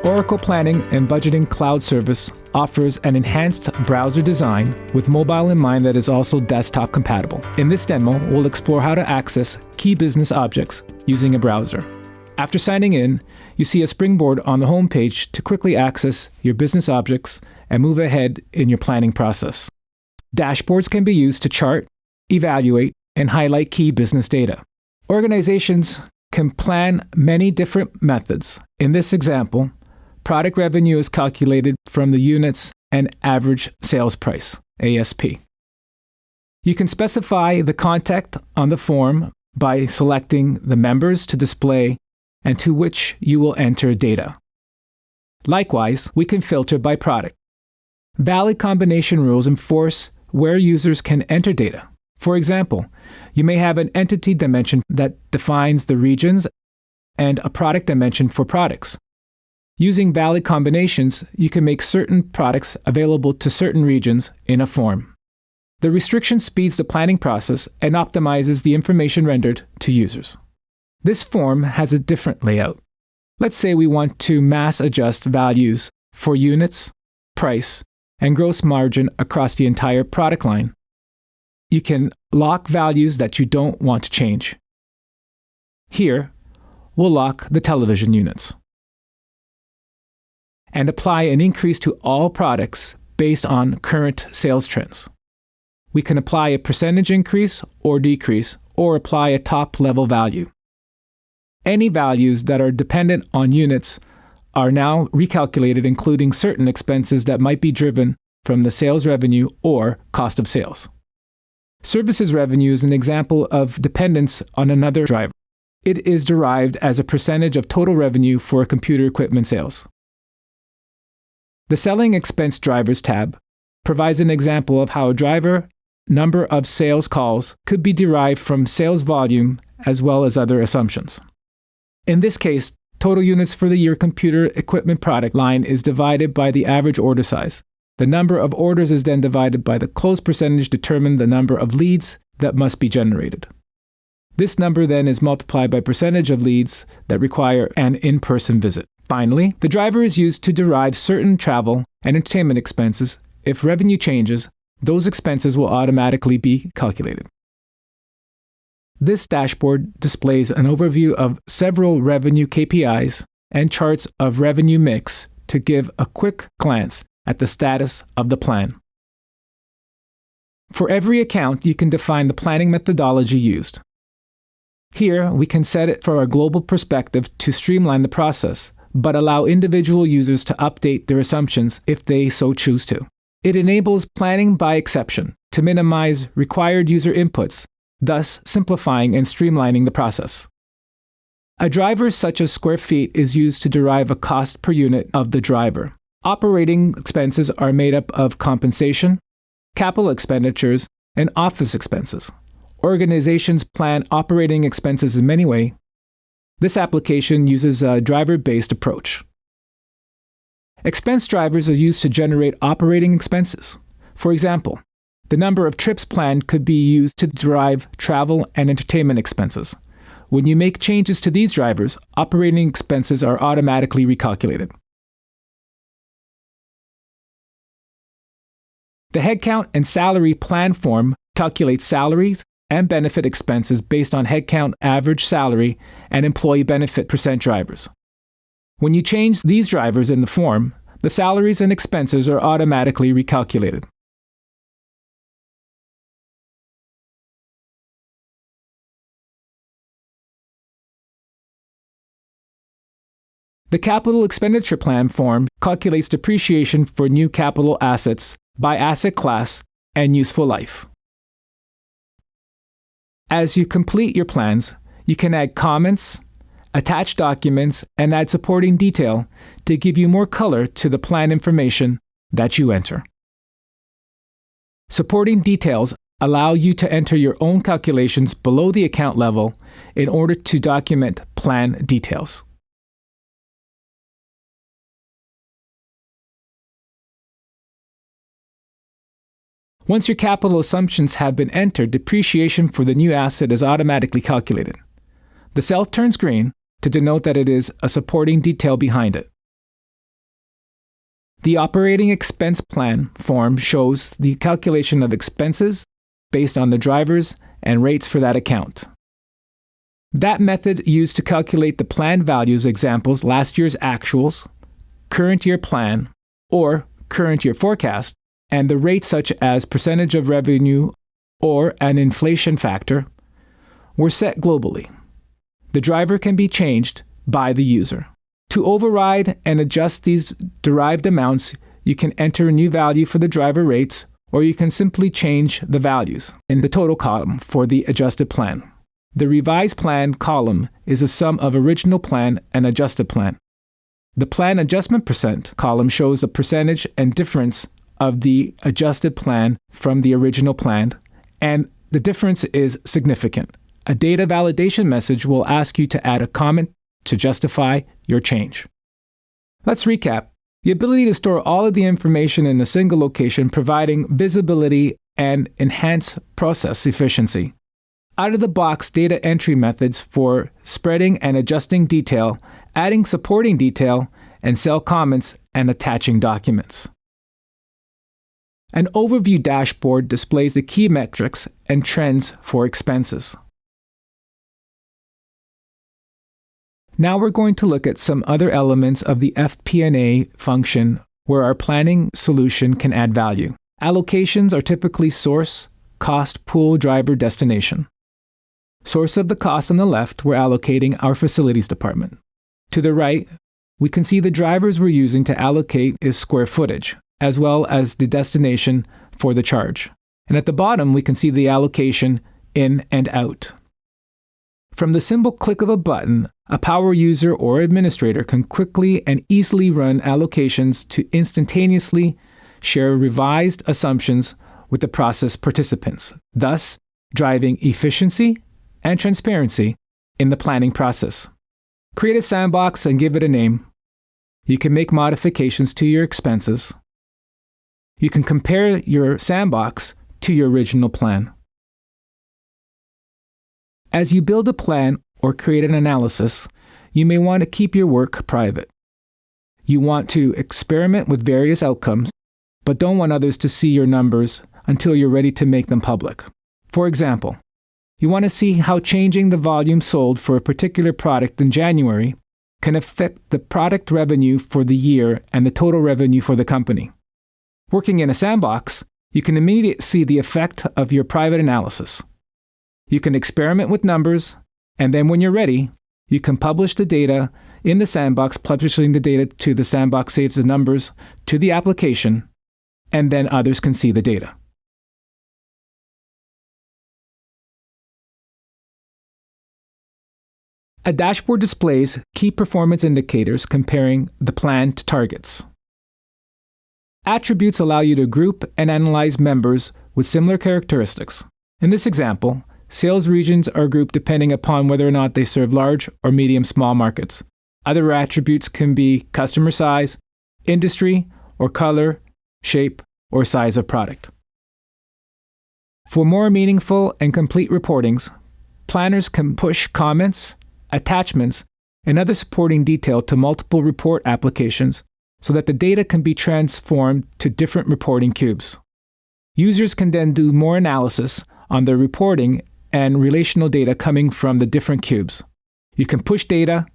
Oracle Planning and Budgeting Cloud Service offers an enhanced browser design with mobile in mind that is also desktop compatible. In this demo, we'll explore how to access key business objects using a browser. After signing in, you see a springboard on the home page to quickly access your business objects and move ahead in your planning process. Dashboards can be used to chart, evaluate, and highlight key business data. Organizations can plan many different methods. In this example, product revenue is calculated from the units and average sales price, ASP. You can specify the contact on the form by selecting the members to display and to which you will enter data. Likewise, we can filter by product. Valid combination rules enforce where users can enter data. For example, you may have an entity dimension that defines the regions and a product dimension for products. Using valid combinations, you can make certain products available to certain regions in a form. The restriction speeds the planning process and optimizes the information rendered to users. This form has a different layout. Let's say we want to mass adjust values for units, price, and gross margin across the entire product line. You can lock values that you don't want to change. Here, we'll lock the television units and apply an increase to all products based on current sales trends. We can apply a percentage increase or decrease, or apply a top-level value. Any values that are dependent on units are now recalculated, including certain expenses that might be driven from the sales revenue or cost of sales. Services revenue is an example of dependence on another driver. It is derived as a percentage of total revenue for computer equipment sales. The Selling Expense Drivers tab provides an example of how a driver number of sales calls could be derived from sales volume as well as other assumptions. In this case, total units for the year computer equipment product line is divided by the average order size. The number of orders is then divided by the close percentage to determine the number of leads that must be generated. This number then is multiplied by percentage of leads that require an in-person visit. Finally, the driver is used to derive certain travel and entertainment expenses. If revenue changes, those expenses will automatically be calculated. This dashboard displays an overview of several revenue KPIs and charts of revenue mix to give a quick glance at the status of the plan. For every account, you can define the planning methodology used. Here, we can set it for a global perspective to streamline the process, but allow individual users to update their assumptions if they so choose to. It enables planning by exception to minimize required user inputs, thus simplifying and streamlining the process. A driver such as square feet is used to derive a cost per unit of the driver. Operating expenses are made up of compensation, capital expenditures, and office expenses. Organizations plan operating expenses in many ways. This application uses a driver-based approach. Expense drivers are used to generate operating expenses. For example, the number of trips planned could be used to derive travel and entertainment expenses. When you make changes to these drivers, operating expenses are automatically recalculated. The headcount and salary plan form calculates salaries and benefit expenses based on headcount, average salary, and employee benefit percent drivers. When you change these drivers in the form, the salaries and expenses are automatically recalculated. The capital expenditure plan form calculates depreciation for new capital assets by asset class and useful life. As you complete your plans, you can add comments, attach documents, and add supporting detail to give you more color to the plan information that you enter. Supporting details allow you to enter your own calculations below the account level in order to document plan details. Once your capital assumptions have been entered, depreciation for the new asset is automatically calculated. The cell turns green to denote that it is a supporting detail behind it. The operating expense plan form shows the calculation of expenses based on the drivers and rates for that account. That method used to calculate the plan values examples last year's actuals, current year plan, or current year forecast, and the rates such as percentage of revenue or an inflation factor were set globally. The driver can be changed by the user. To override and adjust these derived amounts, you can enter a new value for the driver rates, or you can simply change the values in the total column for the adjusted plan. The revised plan column is a sum of original plan and adjusted plan. The plan adjustment percent column shows the percentage and difference of the adjusted plan from the original plan, and the difference is significant. A data validation message will ask you to add a comment to justify your change. Let's recap. The ability to store all of the information in a single location, providing visibility and enhance process efficiency. Out-of-the-box data entry methods for spreading and adjusting detail, adding supporting detail, and cell comments and attaching documents. An overview dashboard displays the key metrics and trends for expenses. Now we're going to look at some other elements of the FP&A function where our planning solution can add value. Allocations are typically source, cost, pool, driver, destination. Source of the cost on the left, we're allocating our facilities department. To the right, we can see the drivers we're using to allocate is square footage, as well as the destination for the charge. And at the bottom, we can see the allocation in and out. From the simple click of a button, a power user or administrator can quickly and easily run allocations to instantaneously share revised assumptions with the process participants, thus driving efficiency and transparency in the planning process. Create a sandbox and give it a name. You can make modifications to your expenses. You can compare your sandbox to your original plan. As you build a plan or create an analysis, you may want to keep your work private. You want to experiment with various outcomes, but don't want others to see your numbers until you're ready to make them public. For example, you want to see how changing the volume sold for a particular product in January can affect the product revenue for the year and the total revenue for the company. Working in a sandbox, you can immediately see the effect of your private analysis. You can experiment with numbers, and then when you're ready, you can publish the data in the sandbox. Publishing the data to the sandbox saves the numbers to the application, and then others can see the data. A dashboard displays key performance indicators comparing the plan to targets. Attributes allow you to group and analyze members with similar characteristics. In this example, sales regions are grouped depending upon whether or not they serve large or medium-small markets. Other attributes can be customer size, industry, or color, shape, or size of product. For more meaningful and complete reportings, planners can push comments, attachments, and other supporting detail to multiple report applications so that the data can be transformed to different reporting cubes. Users can then do more analysis on the reporting and relational data coming from the different cubes. You can push data,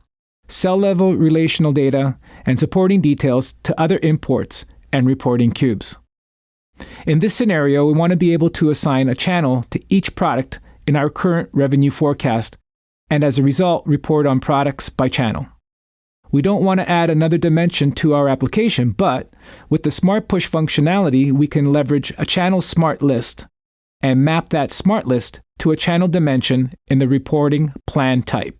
cell-level relational data, and supporting details to other imports and reporting cubes. In this scenario, we want to be able to assign a channel to each product in our current revenue forecast, and as a result, report on products by channel. We don't want to add another dimension to our application, but with the Smart Push functionality, we can leverage a channel smart list and map that smart list to a channel dimension in the reporting plan type.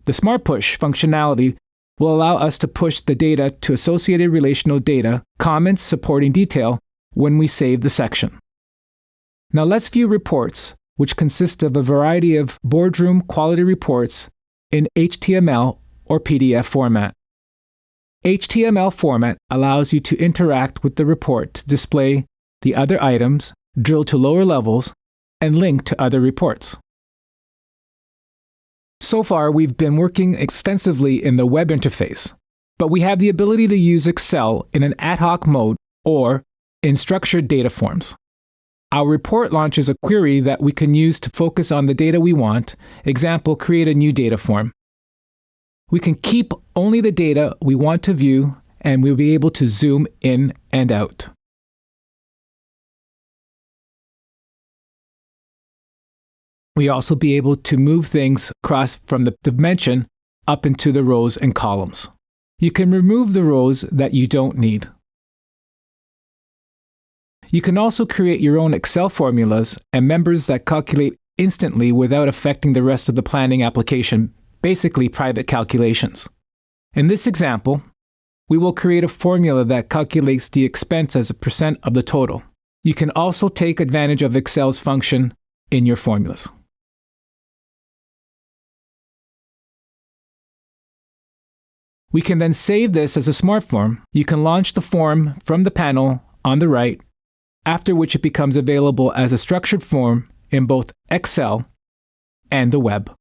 The Smart Push functionality will allow us to push the data to associated relational data, comments supporting detail when we save the section. Now let's view reports, which consist of a variety of boardroom quality reports in HTML or PDF format. HTML format allows you to interact with the report to display the other items, drill to lower levels, and link to other reports. So far, we've been working extensively in the web interface, but we have the ability to use Excel in an ad hoc mode or in structured data forms. Our report launches a query that we can use to focus on the data we want. Example, create a new data form. We can keep only the data we want to view, and we'll be able to zoom in and out. We also be able to move things across from the dimension up into the rows and columns. You can remove the rows that you don't need. You can also create your own Excel formulas and members that calculate instantly without affecting the rest of the planning application, basically private calculations. In this example, we will create a formula that calculates the expense as a percent of the total. You can also take advantage of Excel's function in your formulas. We can then save this as a smart form. You can launch the form from the panel on the right, after which it becomes available as a structured form in both Excel and the web.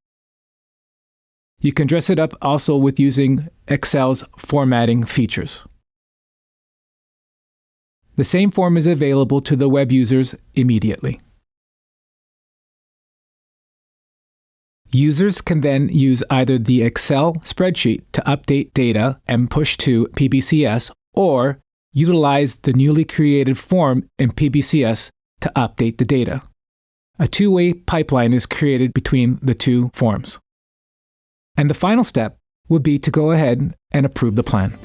You can dress it up also with using Excel's formatting features. The same form is available to the web users immediately. Users can then use either the Excel spreadsheet to update data and push to PBCS, or utilize the newly created form in PBCS to update the data. A two-way pipeline is created between the two forms. And the final step would be to go ahead and approve the plan.